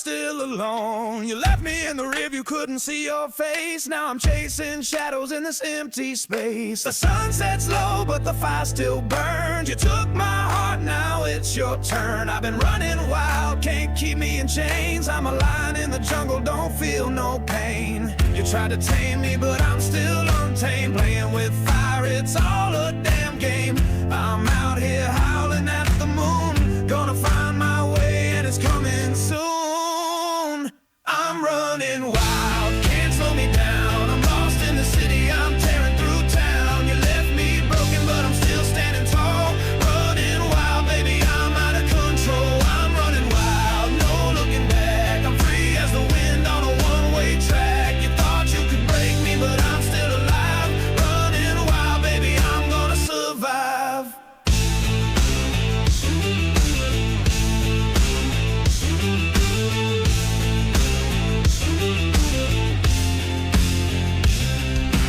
still alone. You left me in the rear view, couldn't see your face. Now I'm chasing shadows in this empty space. The sun sets low, but the fire still burns. You took my heart, now it's your turn. I've been running wild, can't keep me in chains. I'm a lion in the jungle, don't feel no pain. You tried to tame me, but I'm still untamed. Playing with fire, it's all a damn game. I'm out here howling at the moon, gonna find my way and it's coming soon. I'm running wild, can't slow me down. I'm lost in the city, I'm tearing through town. You left me broken, but I'm still standing tall. Running wild, baby, I'm out of control. I'm running wild, no looking back. I'm free as the wind on a one-way track. You thought you could break me, but I'm still alive. Running wild, baby, I'm gonna survive.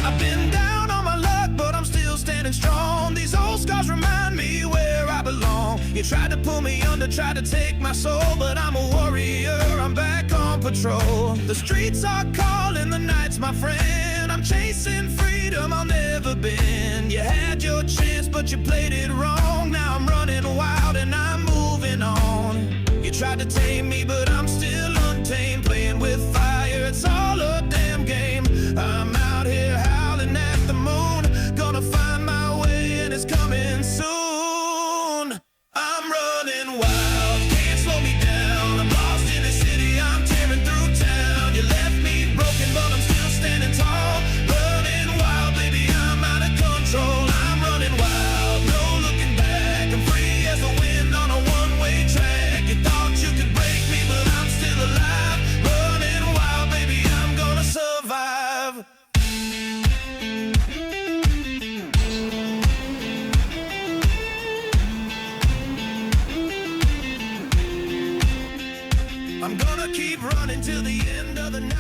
I've been down on my luck, but I'm still standing strong. These old scars remind me where I belong. You tried to pull me under, tried to take my soul, but I'm a warrior, I'm back on patrol. The streets are calling, the night's my friend. I'm chasing freedom, I'll never bend. You had your chance, but you played it wrong. Now I'm running wild and I'm moving on. You tried to tame me, but I'm still untamed. Playing with fire, it's all a damn game. I'm out here howling at the moon, gonna find my way and it's coming soon. I'm running wild, can't slow me down. I'm lost in the city, I'm tearing through town. You left me broken, but I'm still standing tall. Running wild, baby, I'm out of control. I'm running wild, no looking back. I'm free as the wind on a one-way track. You thought you could break me, but I'm still alive. Running wild, baby, I'm gonna survive. I'm gonna keep running till the end of the night.